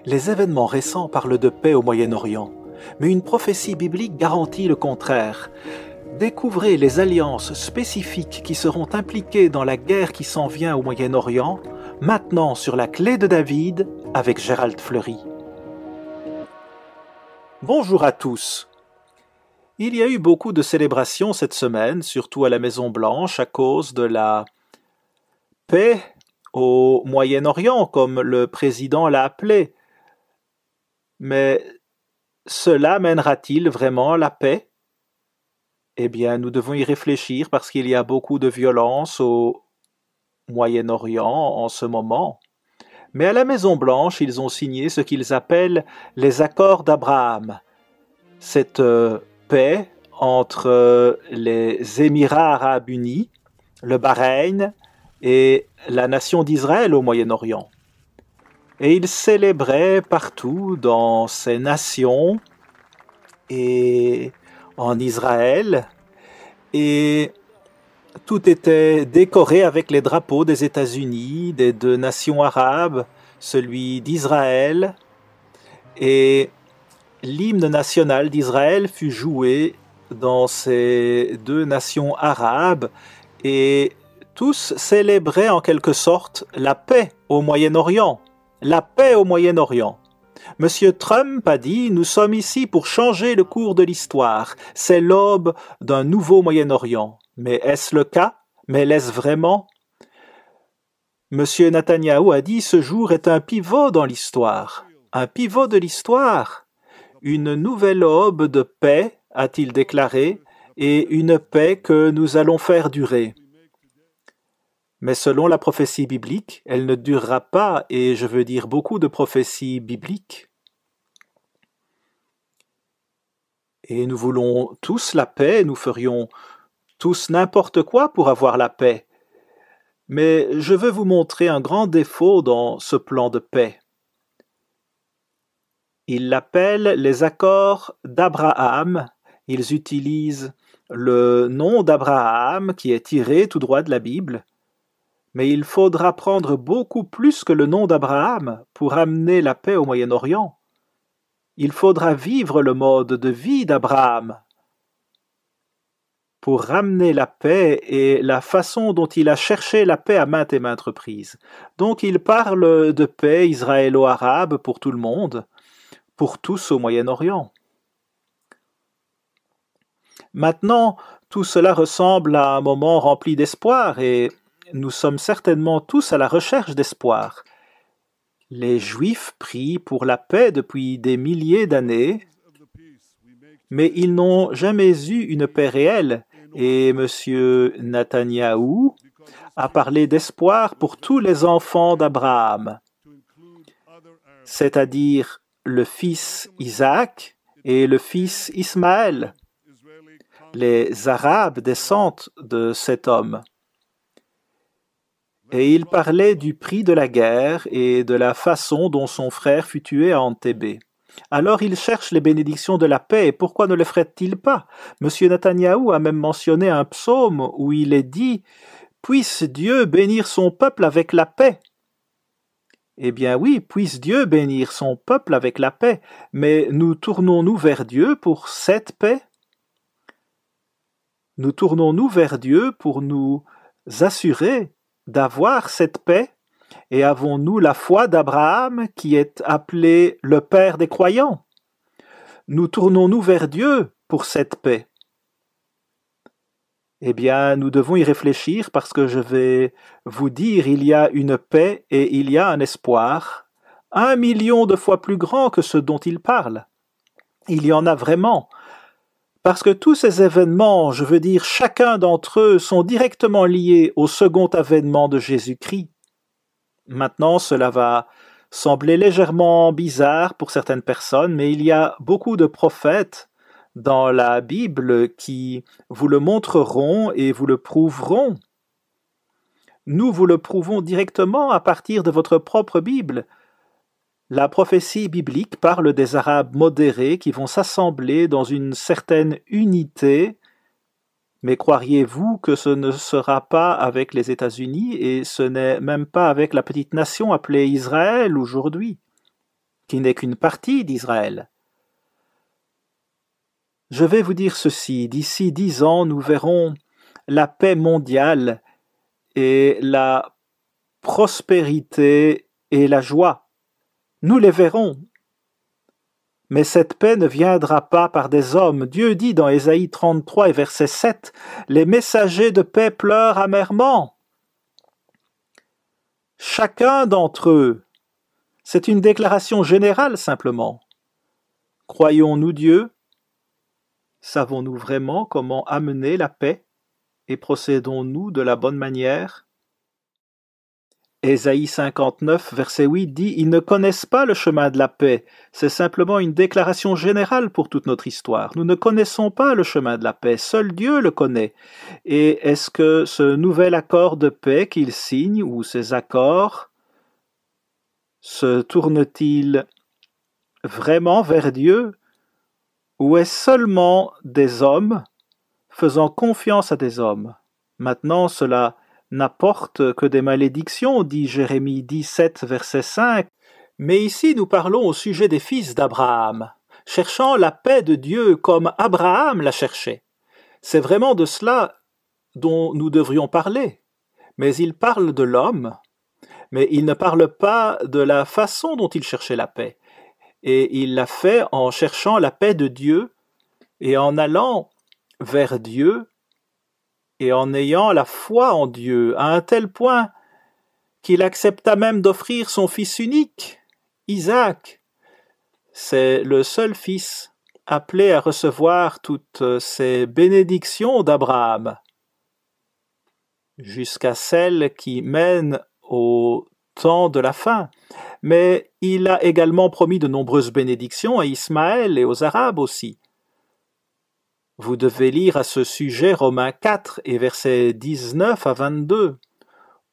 Les événements récents parlent de paix au Moyen-Orient, mais une prophétie biblique garantit le contraire. Découvrez les alliances spécifiques qui seront impliquées dans la guerre qui s'en vient au Moyen-Orient, maintenant sur la clé de David avec Gérald Fleury. Bonjour à tous. Il y a eu beaucoup de célébrations cette semaine, surtout à la Maison-Blanche, à cause de la paix au Moyen-Orient, comme le président l'a appelé. Mais cela mènera-t-il vraiment la paix? Eh bien, nous devons y réfléchir parce qu'il y a beaucoup de violence au Moyen-Orient en ce moment. Mais à la Maison-Blanche, ils ont signé ce qu'ils appellent les accords d'Abraham. Cette paix entre les Émirats arabes unis, le Bahreïn et la nation d'Israël au Moyen-Orient. Et ils célébraient partout dans ces nations et en Israël, et tout était décoré avec les drapeaux des États-Unis, des deux nations arabes, celui d'Israël, et l'hymne national d'Israël fut joué dans ces deux nations arabes, et tous célébraient en quelque sorte la paix au Moyen-Orient. La paix au Moyen-Orient. Monsieur Trump a dit « Nous sommes ici pour changer le cours de l'histoire. C'est l'aube d'un nouveau Moyen-Orient. » Mais est-ce le cas? Mais l'est-ce vraiment? Monsieur Netanyahou a dit « Ce jour est un pivot dans l'histoire. » Un pivot de l'histoire? Une nouvelle aube de paix, a-t-il déclaré, et une paix que nous allons faire durer. Mais selon la prophétie biblique, elle ne durera pas, et je veux dire beaucoup de prophéties bibliques. Et nous voulons tous la paix, nous ferions tous n'importe quoi pour avoir la paix. Mais je veux vous montrer un grand défaut dans ce plan de paix. Ils l'appellent les accords d'Abraham. Ils utilisent le nom d'Abraham qui est tiré tout droit de la Bible. Mais il faudra prendre beaucoup plus que le nom d'Abraham pour amener la paix au Moyen-Orient. Il faudra vivre le mode de vie d'Abraham pour ramener la paix et la façon dont il a cherché la paix à maintes et maintes reprises. Donc il parle de paix israélo-arabe pour tout le monde, pour tous au Moyen-Orient. Maintenant, tout cela ressemble à un moment rempli d'espoir et nous sommes certainement tous à la recherche d'espoir. Les Juifs prient pour la paix depuis des milliers d'années, mais ils n'ont jamais eu une paix réelle, et M. Netanyahou a parlé d'espoir pour tous les enfants d'Abraham, c'est-à-dire le fils Isaac et le fils Ismaël. Les Arabes descendent de cet homme. Et il parlait du prix de la guerre et de la façon dont son frère fut tué à Entebbe. Alors il cherche les bénédictions de la paix, et pourquoi ne le ferait-il pas? Monsieur Netanyahou a même mentionné un psaume où il est dit « Puisse Dieu bénir son peuple avec la paix ». Eh bien oui, puisse Dieu bénir son peuple avec la paix, mais nous tournons-nous vers Dieu pour cette paix? Nous tournons-nous vers Dieu pour nous assurer d'avoir cette paix, et avons-nous la foi d'Abraham qui est appelé le Père des croyants? Nous tournons-nous vers Dieu pour cette paix? Eh bien, nous devons y réfléchir parce que je vais vous dire, il y a une paix et il y a un espoir, 1 million de fois plus grand que ce dont il parle. Il y en a vraiment. Parce que tous ces événements, je veux dire chacun d'entre eux, sont directement liés au second avènement de Jésus-Christ. Maintenant, cela va sembler légèrement bizarre pour certaines personnes, mais il y a beaucoup de prophètes dans la Bible qui vous le montreront et vous le prouveront. Nous vous le prouvons directement à partir de votre propre Bible. La prophétie biblique parle des Arabes modérés qui vont s'assembler dans une certaine unité, mais croiriez-vous que ce ne sera pas avec les États-Unis et ce n'est même pas avec la petite nation appelée Israël aujourd'hui? qui n'est qu'une partie d'Israël. Je vais vous dire ceci, d'ici 10 ans, nous verrons la paix mondiale et la prospérité et la joie. Nous les verrons. Mais cette paix ne viendra pas par des hommes. Dieu dit dans Ésaïe 33 et verset 7, « Les messagers de paix pleurent amèrement. » Chacun d'entre eux, c'est une déclaration générale simplement. Croyons-nous Dieu? Savons-nous vraiment comment amener la paix et procédons-nous de la bonne manière? Ésaïe 59, verset 8 dit « Ils ne connaissent pas le chemin de la paix ». C'est simplement une déclaration générale pour toute notre histoire. Nous ne connaissons pas le chemin de la paix, seul Dieu le connaît. Et est-ce que ce nouvel accord de paix qu'il signe, ou ces accords, se tournent-ils vraiment vers Dieu, ou est-ce seulement des hommes faisant confiance à des hommes? Maintenant, cela n'apporte que des malédictions, dit Jérémie 17, verset 5. Mais ici, nous parlons au sujet des fils d'Abraham, cherchant la paix de Dieu comme Abraham la cherchait. C'est vraiment de cela dont nous devrions parler. Mais il parle de l'homme, mais il ne parle pas de la façon dont il cherchait la paix. Et il l'a fait en cherchant la paix de Dieu et en allant vers Dieu et en ayant la foi en Dieu, à un tel point qu'il accepta même d'offrir son fils unique, Isaac. C'est le seul fils appelé à recevoir toutes ces bénédictions d'Abraham, jusqu'à celles qui mènent au temps de la fin. Mais il a également promis de nombreuses bénédictions à Ismaël et aux Arabes aussi. Vous devez lire à ce sujet Romains 4 et versets 19 à 22,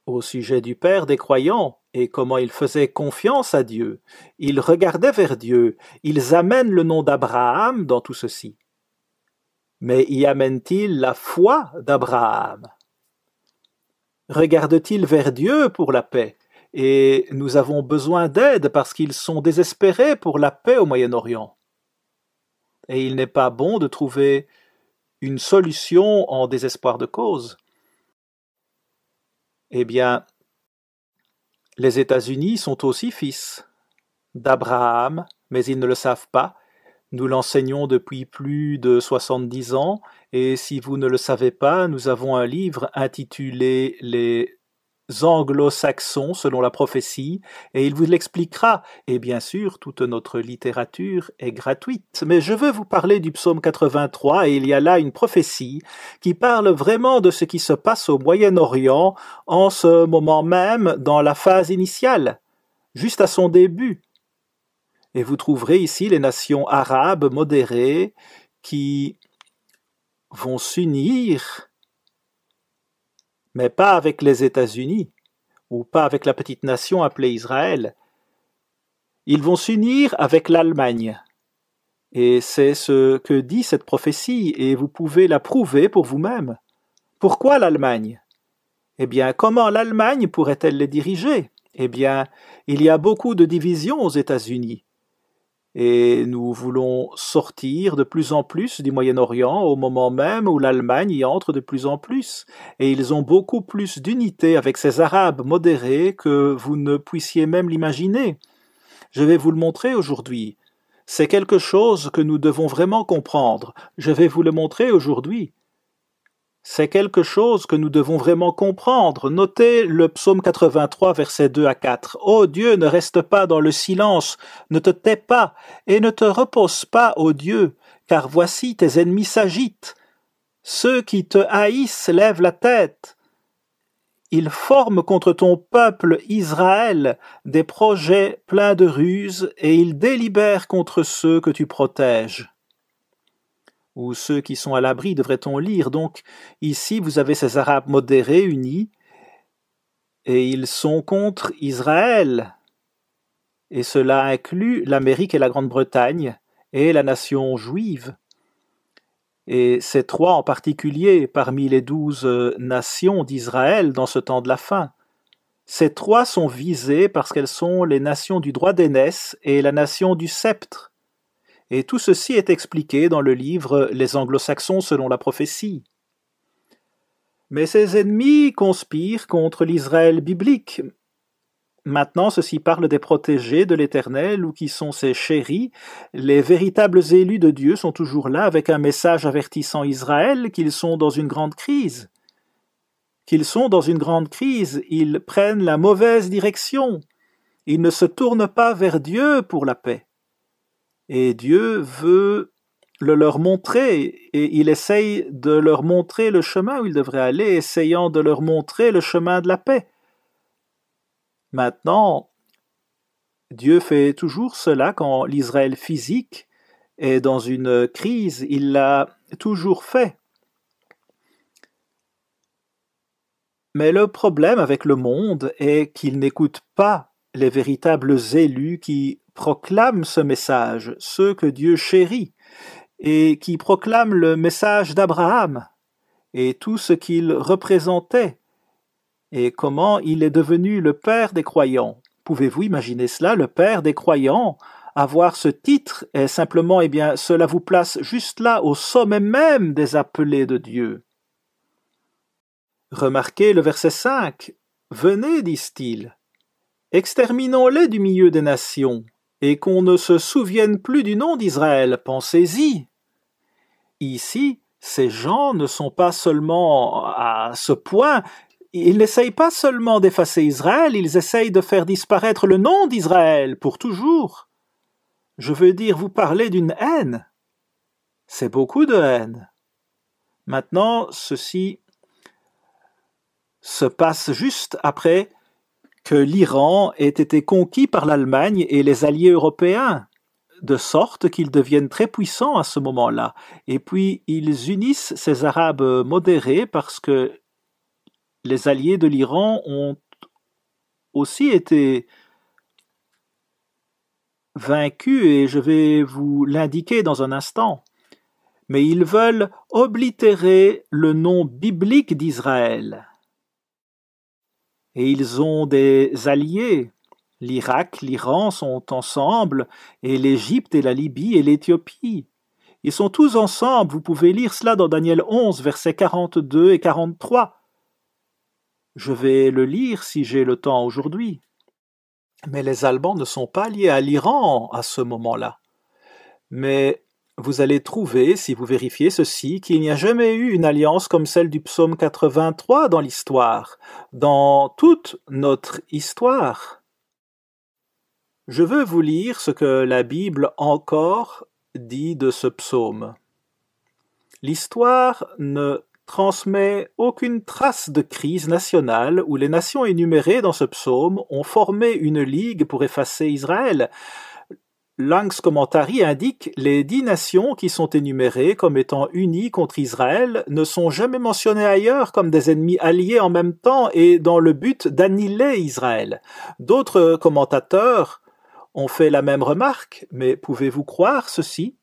au sujet du Père des croyants et comment ils faisaient confiance à Dieu. Ils regardaient vers Dieu, ils amènent le nom d'Abraham dans tout ceci. Mais y amènent-ils la foi d'Abraham? Regardent-ils vers Dieu pour la paix? Et nous avons besoin d'aide parce qu'ils sont désespérés pour la paix au Moyen-Orient. Et il n'est pas bon de trouver une solution en désespoir de cause. Eh bien, les États-Unis sont aussi fils d'Abraham, mais ils ne le savent pas. Nous l'enseignons depuis plus de 70 ans, et si vous ne le savez pas, nous avons un livre intitulé « Les anglo-saxons selon la prophétie » et il vous l'expliquera. Et bien sûr, toute notre littérature est gratuite. Mais je veux vous parler du psaume 83 et il y a là une prophétie qui parle vraiment de ce qui se passe au Moyen-Orient en ce moment même dans la phase initiale, juste à son début. Et vous trouverez ici les nations arabes modérées qui vont s'unir, mais pas avec les États-Unis, ou pas avec la petite nation appelée Israël. Ils vont s'unir avec l'Allemagne. Et c'est ce que dit cette prophétie, et vous pouvez la prouver pour vous-même. Pourquoi l'Allemagne? Eh bien, comment l'Allemagne pourrait-elle les diriger? Eh bien, il y a beaucoup de divisions aux États-Unis. Et nous voulons sortir de plus en plus du Moyen-Orient au moment même où l'Allemagne y entre de plus en plus. Et ils ont beaucoup plus d'unité avec ces Arabes modérés que vous ne puissiez même l'imaginer. Je vais vous le montrer aujourd'hui. C'est quelque chose que nous devons vraiment comprendre. Je vais vous le montrer aujourd'hui. C'est quelque chose que nous devons vraiment comprendre. Notez le psaume 83, versets 2 à 4. « Ô Dieu, ne reste pas dans le silence, ne te tais pas, et ne te repose pas, ô Dieu, car voici tes ennemis s'agitent. Ceux qui te haïssent lèvent la tête. Ils forment contre ton peuple Israël des projets pleins de ruses, et ils délibèrent contre ceux que tu protèges. » Ou ceux qui sont à l'abri, devrait-on lire. Donc, ici, vous avez ces Arabes modérés unis, et ils sont contre Israël. Et cela inclut l'Amérique et la Grande-Bretagne, et la nation juive. Et ces trois en particulier, parmi les 12 nations d'Israël dans ce temps de la fin. Ces trois sont visées parce qu'elles sont les nations du droit d'aînesse et la nation du sceptre. Et tout ceci est expliqué dans le livre Les Anglo-Saxons selon la prophétie. Mais ces ennemis conspirent contre l'Israël biblique. Maintenant, ceci parle des protégés de l'Éternel ou qui sont ses chéris. Les véritables élus de Dieu sont toujours là avec un message avertissant Israël qu'ils sont dans une grande crise. Qu'ils sont dans une grande crise, ils prennent la mauvaise direction. Ils ne se tournent pas vers Dieu pour la paix. Et Dieu veut le leur montrer, et il essaye de leur montrer le chemin où ils devraient aller, essayant de leur montrer le chemin de la paix. Maintenant, Dieu fait toujours cela quand l'Israël physique est dans une crise, il l'a toujours fait. Mais le problème avec le monde est qu'il n'écoute pas les véritables élus qui proclament ce message, ceux que Dieu chérit, et qui proclament le message d'Abraham, et tout ce qu'il représentait, et comment il est devenu le père des croyants. Pouvez-vous imaginer cela, le père des croyants? Avoir ce titre est simplement, cela vous place juste là, au sommet même des appelés de Dieu. Remarquez le verset 5. « Venez, disent-ils, exterminons-les du milieu des nations, et qu'on ne se souvienne plus du nom d'Israël. Pensez-y. » Ici, ces gens ne sont pas seulement à ce point, ils n'essayent pas seulement d'effacer Israël, ils essayent de faire disparaître le nom d'Israël pour toujours. Je veux dire, vous parlez d'une haine. C'est beaucoup de haine. Maintenant, ceci se passe juste après que l'Iran ait été conquis par l'Allemagne et les alliés européens, de sorte qu'ils deviennent très puissants à ce moment-là. Et puis, ils unissent ces Arabes modérés parce que les alliés de l'Iran ont aussi été vaincus, et je vais vous l'indiquer dans un instant. Mais ils veulent oblitérer le nom biblique d'Israël. Et ils ont des alliés. L'Irak, l'Iran sont ensemble, et l'Égypte et la Libye et l'Éthiopie. Ils sont tous ensemble, vous pouvez lire cela dans Daniel 11, versets 42 et 43. Je vais le lire si j'ai le temps aujourd'hui. Mais les Allemands ne sont pas liés à l'Iran à ce moment-là. Mais vous allez trouver, si vous vérifiez ceci, qu'il n'y a jamais eu une alliance comme celle du psaume 83 dans l'histoire, dans toute notre histoire. Je veux vous lire ce que la Bible encore dit de ce psaume. L'histoire ne transmet aucune trace de crise nationale où les nations énumérées dans ce psaume ont formé une ligue pour effacer Israël. Langs Commentary indique « Les 10 nations qui sont énumérées comme étant unies contre Israël ne sont jamais mentionnées ailleurs comme des ennemis alliés en même temps et dans le but d'annihiler Israël. » D'autres commentateurs ont fait la même remarque, mais pouvez-vous croire ceci,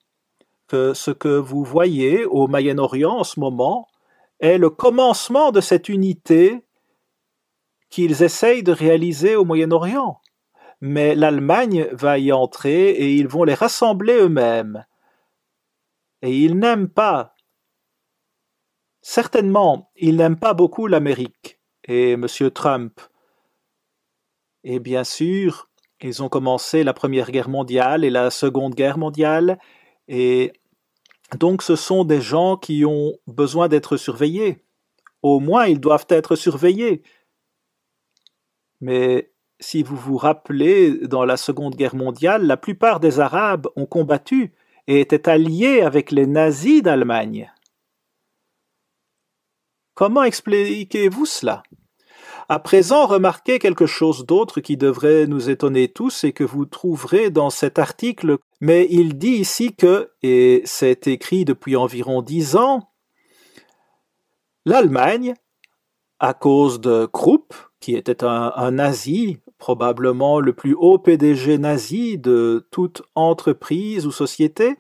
que ce que vous voyez au Moyen-Orient en ce moment est le commencement de cette unité qu'ils essayent de réaliser au Moyen-Orient? Mais l'Allemagne va y entrer et ils vont les rassembler eux-mêmes. Et ils n'aiment pas, certainement, ils n'aiment pas beaucoup l'Amérique et M. Trump. Et bien sûr, ils ont commencé la Première Guerre mondiale et la Seconde Guerre mondiale, et donc ce sont des gens qui ont besoin d'être surveillés. Au moins, ils doivent être surveillés. Mais si vous vous rappelez, dans la Seconde Guerre mondiale, la plupart des Arabes ont combattu et étaient alliés avec les nazis d'Allemagne. Comment expliquez-vous cela? À présent, remarquez quelque chose d'autre qui devrait nous étonner tous et que vous trouverez dans cet article. Mais il dit ici que, et c'est écrit depuis environ 10 ans, l'Allemagne, à cause de Krupp, qui était un nazi, probablement le plus haut PDG nazi de toute entreprise ou société,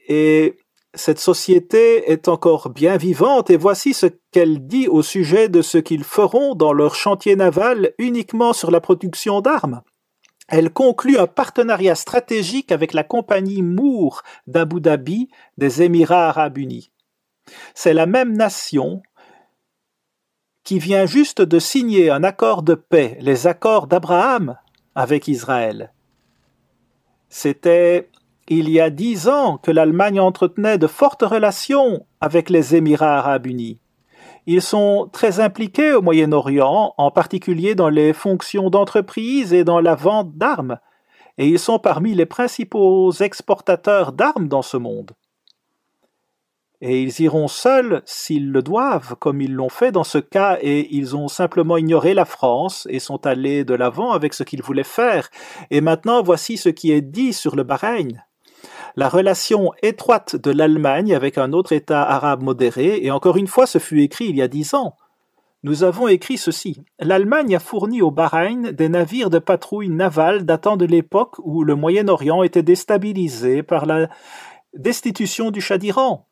et cette société est encore bien vivante et voici ce qu'elle dit au sujet de ce qu'ils feront dans leur chantier naval uniquement sur la production d'armes. Elle conclut un partenariat stratégique avec la compagnie Moore d'Abu Dhabi des Émirats arabes unis. C'est la même nation qui vient juste de signer un accord de paix, les accords d'Abraham, avec Israël. C'était il y a 10 ans que l'Allemagne entretenait de fortes relations avec les Émirats arabes unis. Ils sont très impliqués au Moyen-Orient, en particulier dans les fonctions d'entreprise et dans la vente d'armes, et ils sont parmi les principaux exportateurs d'armes dans ce monde. Et ils iront seuls s'ils le doivent, comme ils l'ont fait dans ce cas, et ils ont simplement ignoré la France et sont allés de l'avant avec ce qu'ils voulaient faire. Et maintenant, voici ce qui est dit sur le Bahreïn. La relation étroite de l'Allemagne avec un autre État arabe modéré, et encore une fois, ce fut écrit il y a 10 ans. Nous avons écrit ceci. L'Allemagne a fourni au Bahreïn des navires de patrouille navale datant de l'époque où le Moyen-Orient était déstabilisé par la destitution du Shah d'Iran.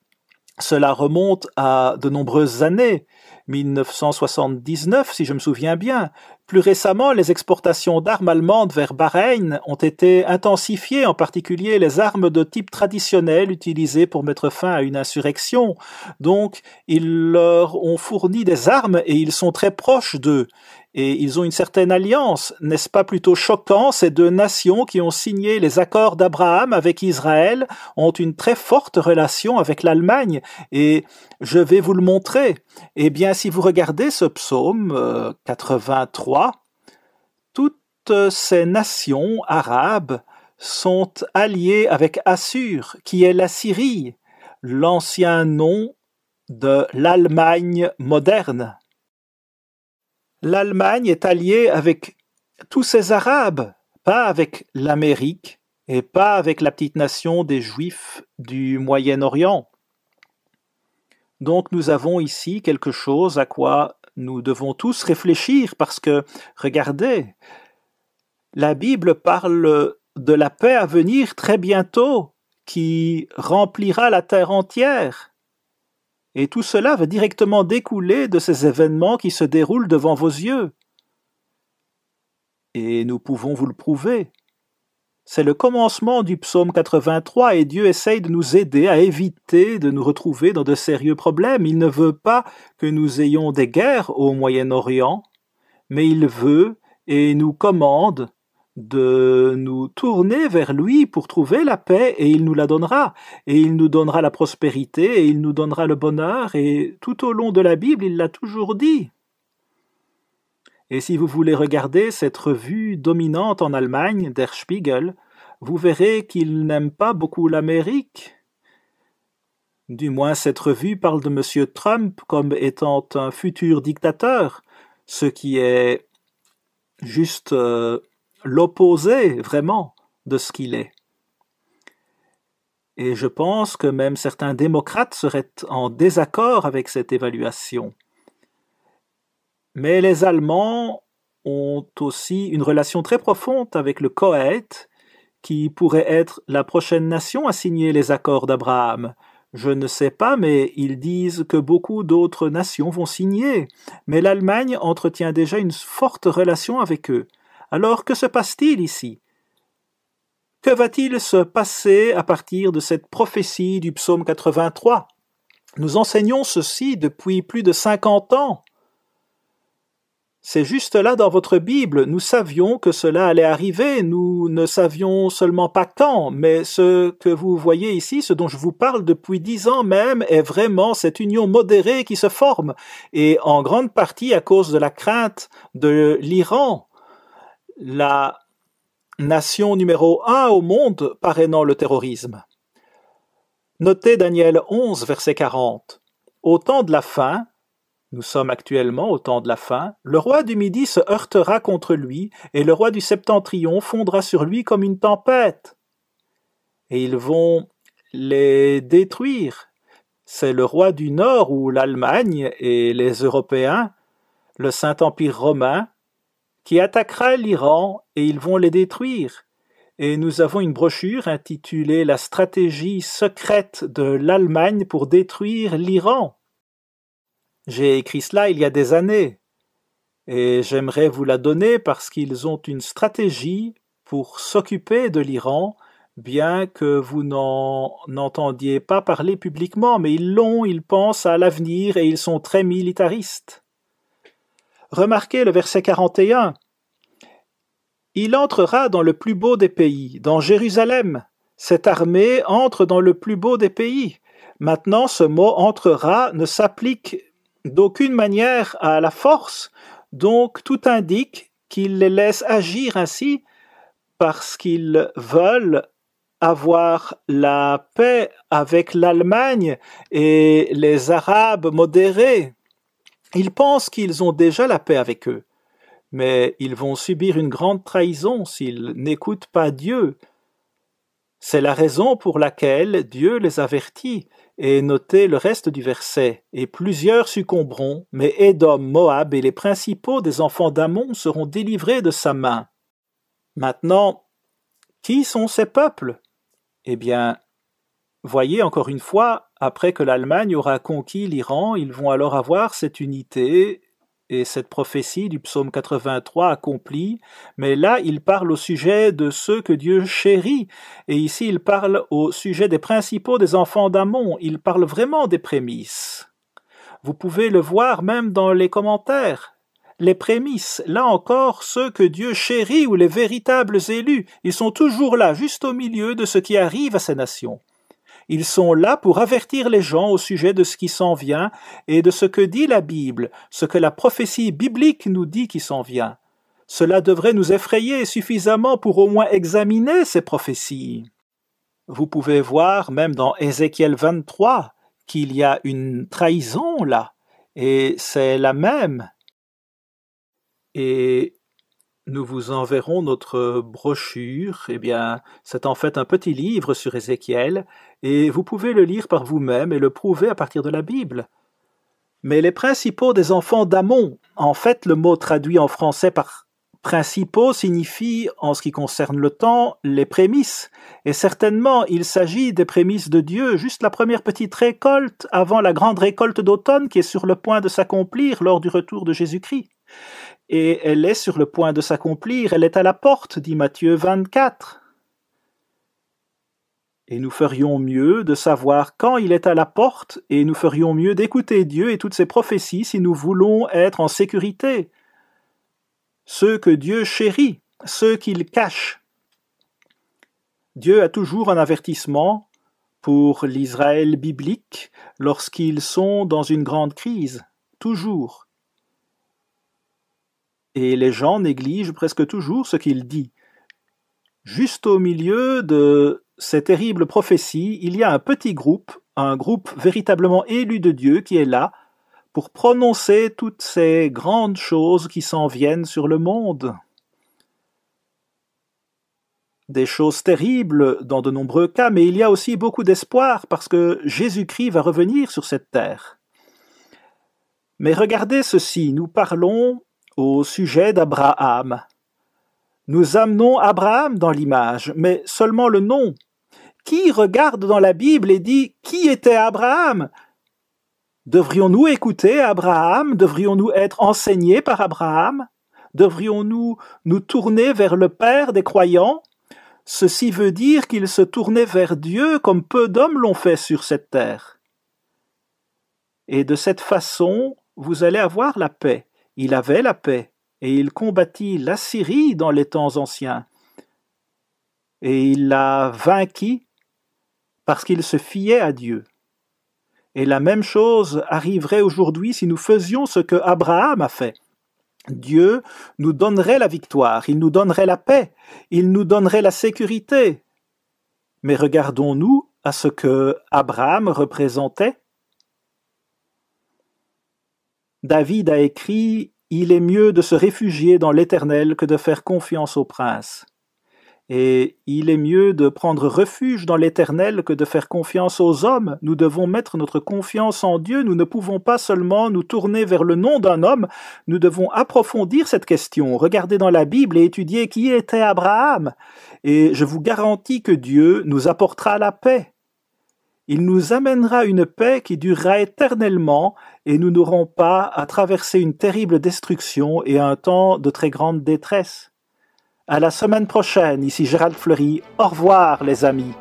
Cela remonte à de nombreuses années, 1979 si je me souviens bien. Plus récemment, les exportations d'armes allemandes vers Bahreïn ont été intensifiées, en particulier les armes de type traditionnel utilisées pour mettre fin à une insurrection. Donc, ils leur ont fourni des armes et ils sont très proches d'eux. Et ils ont une certaine alliance. N'est-ce pas plutôt choquant? Ces deux nations qui ont signé les accords d'Abraham avec Israël ont une très forte relation avec l'Allemagne. Et je vais vous le montrer. Eh bien, si vous regardez ce psaume 83, toutes ces nations arabes sont alliées avec Assur, qui est la Syrie, l'ancien nom de l'Allemagne moderne. L'Allemagne est alliée avec tous ces Arabes, pas avec l'Amérique et pas avec la petite nation des Juifs du Moyen-Orient. Donc nous avons ici quelque chose à quoi nous devons tous réfléchir parce que, regardez, la Bible parle de la paix à venir très bientôt qui remplira la terre entière. Et tout cela va directement découler de ces événements qui se déroulent devant vos yeux. Et nous pouvons vous le prouver. C'est le commencement du psaume 83 et Dieu essaye de nous aider à éviter de nous retrouver dans de sérieux problèmes. Il ne veut pas que nous ayons des guerres au Moyen-Orient, mais il veut et nous commande de nous tourner vers lui pour trouver la paix et il nous la donnera. Et il nous donnera la prospérité et il nous donnera le bonheur et tout au long de la Bible, il l'a toujours dit. Et si vous voulez regarder cette revue dominante en Allemagne, Der Spiegel, vous verrez qu'il n'aime pas beaucoup l'Amérique. Du moins, cette revue parle de M. Trump comme étant un futur dictateur, ce qui est juste l'opposé vraiment de ce qu'il est. Et je pense que même certains démocrates seraient en désaccord avec cette évaluation. Mais les Allemands ont aussi une relation très profonde avec le Koweït, qui pourrait être la prochaine nation à signer les accords d'Abraham. Je ne sais pas, mais ils disent que beaucoup d'autres nations vont signer. Mais l'Allemagne entretient déjà une forte relation avec eux. Alors, que se passe-t-il ici? Que va-t-il se passer à partir de cette prophétie du psaume 83? Nous enseignons ceci depuis plus de 50 ans. C'est juste là dans votre Bible. Nous savions que cela allait arriver. Nous ne savions seulement pas quand, mais ce que vous voyez ici, ce dont je vous parle depuis 10 ans même, est vraiment cette union modérée qui se forme, et en grande partie à cause de la crainte de l'Iran, la nation numéro 1 au monde parrainant le terrorisme. Notez Daniel 11, verset 40. Au temps de la fin, nous sommes actuellement au temps de la fin, le roi du Midi se heurtera contre lui, et le roi du Septentrion fondra sur lui comme une tempête. Et ils vont les détruire. C'est le roi du Nord ou l'Allemagne et les Européens, le Saint-Empire romain, qui attaquera l'Iran et ils vont les détruire. et nous avons une brochure intitulée « La stratégie secrète de l'Allemagne pour détruire l'Iran ». J'ai écrit cela il y a des années, et j'aimerais vous la donner parce qu'ils ont une stratégie pour s'occuper de l'Iran, bien que vous n'en entendiez pas parler publiquement, mais ils pensent à l'avenir et ils sont très militaristes. Remarquez le verset 41. Il entrera dans le plus beau des pays, dans Jérusalem. Cette armée entre dans le plus beau des pays. Maintenant, ce mot entrera ne s'applique d'aucune manière à la force, donc tout indique qu'il les laisse agir ainsi parce qu'ils veulent avoir la paix avec l'Allemagne et les Arabes modérés. Ils pensent qu'ils ont déjà la paix avec eux, mais ils vont subir une grande trahison s'ils n'écoutent pas Dieu. C'est la raison pour laquelle Dieu les avertit, et notez le reste du verset. Et plusieurs succomberont, mais Édom, Moab et les principaux des enfants d'Ammon seront délivrés de sa main. Maintenant, qui sont ces peuples? Eh bien, voyez encore une fois, après que l'Allemagne aura conquis l'Iran, ils vont alors avoir cette unité et cette prophétie du psaume 83 accomplie, mais là il parle au sujet de ceux que Dieu chérit, et ici il parle au sujet des principaux des enfants d'Ammon, il parle vraiment des prémices. Vous pouvez le voir même dans les commentaires. Les prémices, là encore, ceux que Dieu chérit ou les véritables élus, ils sont toujours là, juste au milieu de ce qui arrive à ces nations. Ils sont là pour avertir les gens au sujet de ce qui s'en vient et de ce que dit la Bible, ce que la prophétie biblique nous dit qui s'en vient. Cela devrait nous effrayer suffisamment pour au moins examiner ces prophéties. Vous pouvez voir même dans Ézéchiel 23 qu'il y a une trahison là, et c'est la même. Et nous vous enverrons notre brochure. Eh bien, c'est en fait un petit livre sur Ézéchiel, et vous pouvez le lire par vous-même et le prouver à partir de la Bible. Mais les principaux des enfants d'Ammon, en fait, le mot traduit en français par principaux signifie, en ce qui concerne le temps, les prémices. Et certainement, il s'agit des prémices de Dieu, juste la première petite récolte avant la grande récolte d'automne qui est sur le point de s'accomplir lors du retour de Jésus-Christ. Et elle est sur le point de s'accomplir, elle est à la porte, dit Matthieu 24. Et nous ferions mieux de savoir quand il est à la porte, et nous ferions mieux d'écouter Dieu et toutes ses prophéties si nous voulons être en sécurité. Ceux que Dieu chérit, ceux qu'il cache. Dieu a toujours un avertissement pour l'Israël biblique lorsqu'ils sont dans une grande crise, toujours. Et les gens négligent presque toujours ce qu'il dit. Juste au milieu de ces terribles prophéties, il y a un petit groupe, un groupe véritablement élu de Dieu qui est là pour prononcer toutes ces grandes choses qui s'en viennent sur le monde. Des choses terribles dans de nombreux cas, mais il y a aussi beaucoup d'espoir parce que Jésus-Christ va revenir sur cette terre. Mais regardez ceci, nous parlons au sujet d'Abraham. Nous amenons Abraham dans l'image, mais seulement le nom. Qui regarde dans la Bible et dit « Qui était Abraham ?» Devrions-nous écouter Abraham? Devrions-nous être enseignés par Abraham? Devrions-nous nous tourner vers le Père des croyants? Ceci veut dire qu'il se tournait vers Dieu comme peu d'hommes l'ont fait sur cette terre. Et de cette façon, vous allez avoir la paix. Il avait la paix, et il combattit l'Assyrie dans les temps anciens. Et il l'a vainquie parce qu'il se fiait à Dieu. Et la même chose arriverait aujourd'hui si nous faisions ce que Abraham a fait. Dieu nous donnerait la victoire, il nous donnerait la paix, il nous donnerait la sécurité. Mais regardons-nous à ce que Abraham représentait. David a écrit « Il est mieux de se réfugier dans l'Éternel que de faire confiance au prince. » Et il est mieux de prendre refuge dans l'Éternel que de faire confiance aux hommes. Nous devons mettre notre confiance en Dieu. Nous ne pouvons pas seulement nous tourner vers le nom d'un homme. Nous devons approfondir cette question, regarder dans la Bible et étudier qui était Abraham. Et je vous garantis que Dieu nous apportera la paix. Il nous amènera une paix qui durera éternellement et nous n'aurons pas à traverser une terrible destruction et un temps de très grande détresse. À la semaine prochaine, ici Gérald Fleury. Au revoir les amis.